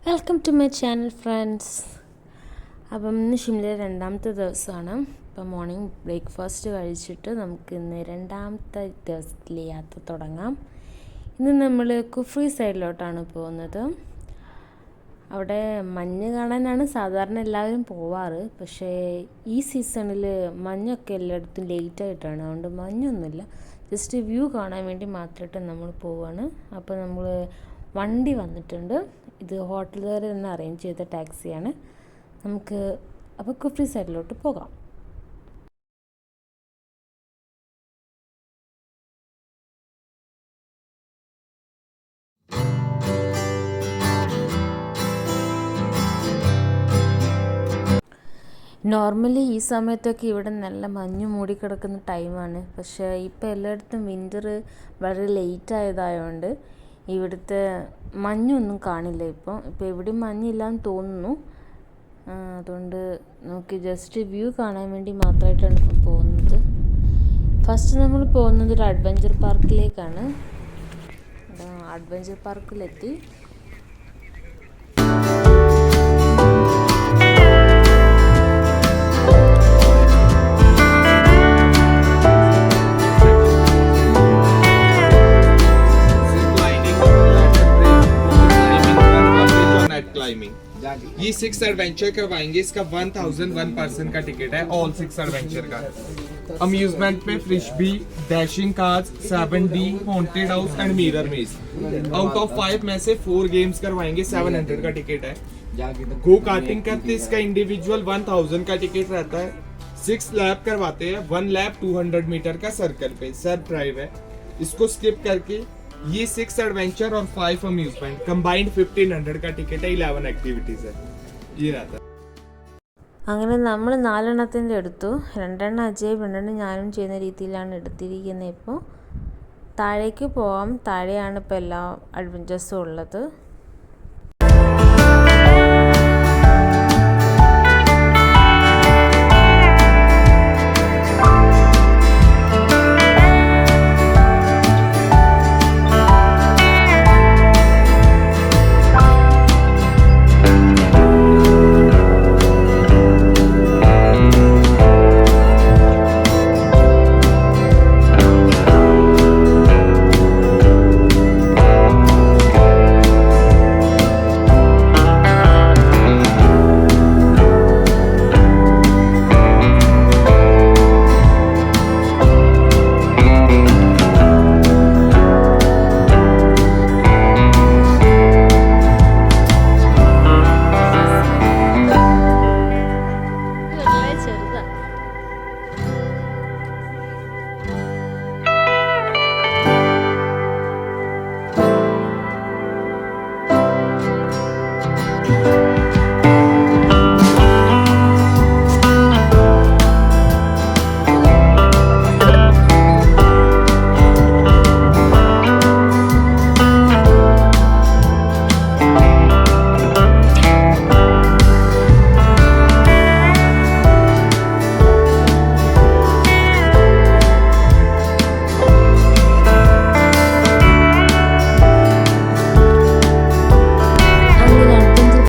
Welcome to my channel friends. അപ്പം ഇന്ന് ഷിംലയിലെ രണ്ടാമത്തെ ദിവസമാണ്. ഇപ്പം മോർണിംഗ് ബ്രേക്ക്ഫാസ്റ്റ് കഴിച്ചിട്ട് നമുക്ക് ഇന്ന് രണ്ടാമത്തെ ദിവസത്തിലെ യാത്ര തുടങ്ങാം. ഇന്ന് നമ്മൾ കുഫ്രി സൈഡിലോട്ടാണ് പോകുന്നത്. അവിടെ മഞ്ഞ് കാണാനാണ് സാധാരണ എല്ലാവരും പോവാറ്. പക്ഷേ ഈ സീസണിൽ മഞ്ഞൊക്കെ എല്ലായിടത്തും ലേറ്റായിട്ടാണ്, അതുകൊണ്ട് മഞ്ഞൊന്നുമില്ല. ജസ്റ്റ് വ്യൂ കാണാൻ വേണ്ടി മാത്രമായിട്ട് നമ്മൾ പോവാണ്. അപ്പോൾ നമ്മൾ വണ്ടി വന്നിട്ടുണ്ട്. ഇത് ഹോട്ടലുകാർ തന്നെ അറേഞ്ച് ചെയ്ത ടാക്സിയാണ്. നമുക്ക് അപ്പോൾ കുഫ്രി സൈഡിലോട്ട് പോകാം. നോർമലി ഈ സമയത്തൊക്കെ ഇവിടെ നല്ല മഞ്ഞ് മൂടിക്കിടക്കുന്ന ടൈമാണ്. പക്ഷേ ഇപ്പോൾ എല്ലായിടത്തും വിൻ്റർ വളരെ ലേറ്റ് ആയതായതുകൊണ്ട് ഇവിടുത്തെ മഞ്ഞൊന്നും കാണില്ല. ഇപ്പോൾ എവിടെയും മഞ്ഞില്ലാന്ന് തോന്നുന്നു. അതുകൊണ്ട് നമുക്ക് ജസ്റ്റ് വ്യൂ കാണാൻ വേണ്ടി മാത്രമായിട്ടാണ് ഇപ്പോൾ പോകുന്നത്. ഫസ്റ്റ് നമ്മൾ പോകുന്നത് ഒരു അഡ്വഞ്ചർ പാർക്കിലേക്കാണ്. അഡ്വഞ്ചർ പാർക്കിലെത്തി. ये 6 एडवेंचर करवाएंगे. इसका 1001 पर्सन का टिकट है. ऑल 6 एडवेंचर का. अम्यूजमेंट में frisbee, dashing cars, 7D, haunted house and mirror maze. Out of 5 में से 4 गेम्स करवाएंगे. 700 का टिकट है. गो कार्टिंग करते इसका इंडिविजुअल 1000 का टिकट रहता है. 6 लैप करवाते हैं. 1 लैप 200 मीटर का सर्कल पे सेल्फ ड्राइव है. इसको स्किप करके ये 6 एडवेंचर और 5 अम्यूजमेंट कंबाइंड 1500 का टिकट है. 11 एक्टिविटीज है. ये रहता है. അങ്ങനെ നമ്മൾ 4 എടുത്തു. 2 അജയ് 2 ഞാനും ചെയ്യുന്ന രീതിയിലാണ് എടുത്തിരിക്കുന്നത്. ഇപ്പോൾ താഴേക്ക് പോകാം. താഴെയാണ് ഇപ്പോൾ എല്ലാ അഡ്വഞ്ചേഴ്സും ഉള്ളത്.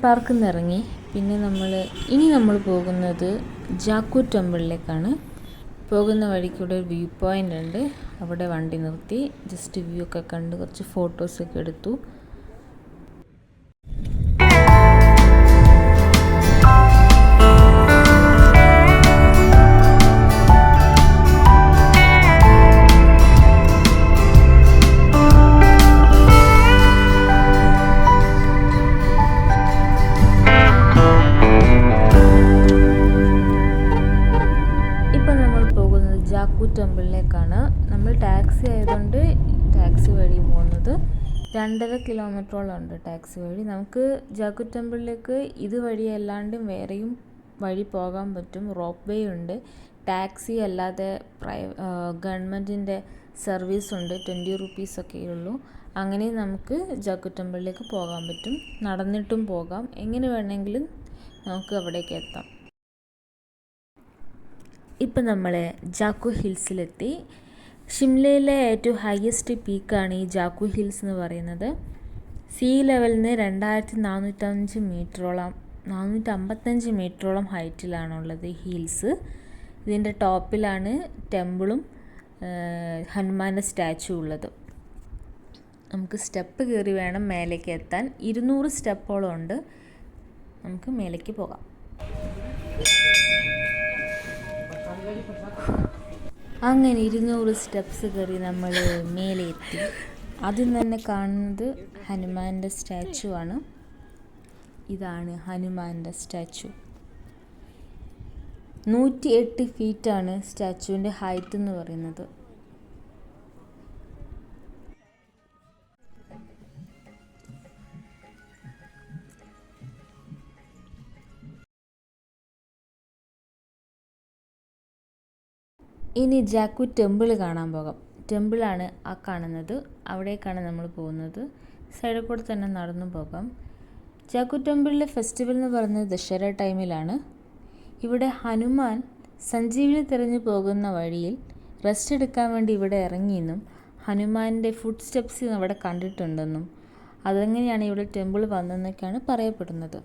പാർക്കിൽ നിന്ന് ഇറങ്ങി പിന്നെ ഇനി നമ്മൾ പോകുന്നത് ജാക്കു ടെമ്പിളിലേക്കാണ്. പോകുന്ന വഴിക്കൂടെ ഒരു വ്യൂ പോയിൻ്റ് ഉണ്ട്. അവിടെ വണ്ടി നിർത്തി ജസ്റ്റ് വ്യൂ ഒക്കെ കണ്ട് കുറച്ച് ഫോട്ടോസൊക്കെ എടുത്തു. ടെമ്പിളിലേക്കാണ്. നമ്മൾ ടാക്സി ആയതുകൊണ്ട് ടാക്സി വഴി പോകുന്നത്. 2.5 കിലോമീറ്ററോളം ഉണ്ട് ടാക്സി വഴി. നമുക്ക് ജാക്കു ടെമ്പിളിലേക്ക് ഇതുവഴി അല്ലാണ്ടും വേറെയും വഴി പോകാൻ പറ്റും. റോപ്പ് വേ ഉണ്ട്. ടാക്സി അല്ലാതെ ഗവൺമെൻറ്റിൻ്റെ സർവീസ് ഉണ്ട്. 20 റുപ്പീസൊക്കെ ഉള്ളൂ. അങ്ങനെ നമുക്ക് ജാക്കു ടെമ്പിളിലേക്ക് പോകാൻ പറ്റും. നടന്നിട്ടും പോകാം. എങ്ങനെ വേണമെങ്കിലും നമുക്ക് അവിടേക്ക് എത്താം. ഇപ്പം നമ്മൾ ജാക്കു ഹിൽസിലെത്തി. ഷിംലയിലെ ഏറ്റവും ഹയസ്റ്റ് പീക്കാണ് ഈ ജാക്കു ഹിൽസ് എന്ന് പറയുന്നത്. സീ ലെവലിൽ നിന്ന് 455 മീറ്ററോളം ഹൈറ്റിലാണുള്ളത് ഹിൽസ്. ഇതിൻ്റെ ടോപ്പിലാണ് ടെമ്പിളും ഹനുമാൻ്റെ സ്റ്റാച്ചു ഉള്ളത്. നമുക്ക് സ്റ്റെപ്പ് കയറി വേണം മേലേക്ക് എത്താൻ. 200 സ്റ്റെപ്പോളം ഉണ്ട്. നമുക്ക് മേലേക്ക് പോകാം. അങ്ങനെ 200 സ്റ്റെപ്സ് കയറി നമ്മൾ മേലെ എത്തി. ആദ്യം തന്നെ കാണുന്നത് ഹനുമാൻ്റെ സ്റ്റാച്ചു ആണ്. ഇതാണ് ഹനുമാൻ്റെ സ്റ്റാച്ചു. 108 ഫീറ്റാണ് സ്റ്റാച്ചുവിൻ്റെ ഹൈറ്റ് എന്ന് പറയുന്നത്. ഇനി ജാക്കു ടെമ്പിൾ കാണാൻ പോകാം. ടെമ്പിളാണ് ആ കാണുന്നത്. അവിടേക്കാണ് നമ്മൾ പോകുന്നത്. സൈഡിൽ കൂടെ തന്നെ നടന്നു പോകാം. ജാക്കു ടെമ്പിളിലെ ഫെസ്റ്റിവൽ എന്ന് പറയുന്നത് ദശര ടൈമിലാണ്. ഇവിടെ ഹനുമാൻ സഞ്ജീവിനി തിരഞ്ഞു പോകുന്ന വഴിയിൽ റെസ്റ്റ് എടുക്കാൻ വേണ്ടി ഇവിടെ ഇറങ്ങിയെന്നും ഹനുമാൻ്റെ ഫുഡ് സ്റ്റെപ്സ് അവിടെ കണ്ടിട്ടുണ്ടെന്നും അതെങ്ങനെയാണ് ഇവിടെ ടെമ്പിൾ വന്നതെന്നൊക്കെയാണ് പറയപ്പെടുന്നത്.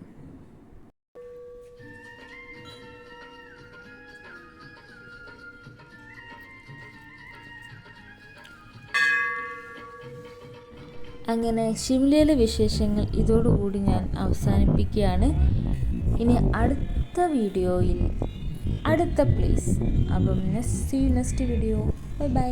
അങ്ങനെ ഷിംലയിലെ വിശേഷങ്ങൾ ഇതോടുകൂടി ഞാൻ അവസാനിപ്പിക്കുകയാണ്. ഇനി അടുത്ത വീഡിയോയിൽ അടുത്ത പ്ലേസ്. അപ്പം നെക്സ്റ്റ് വീഡിയോ. Bye bye.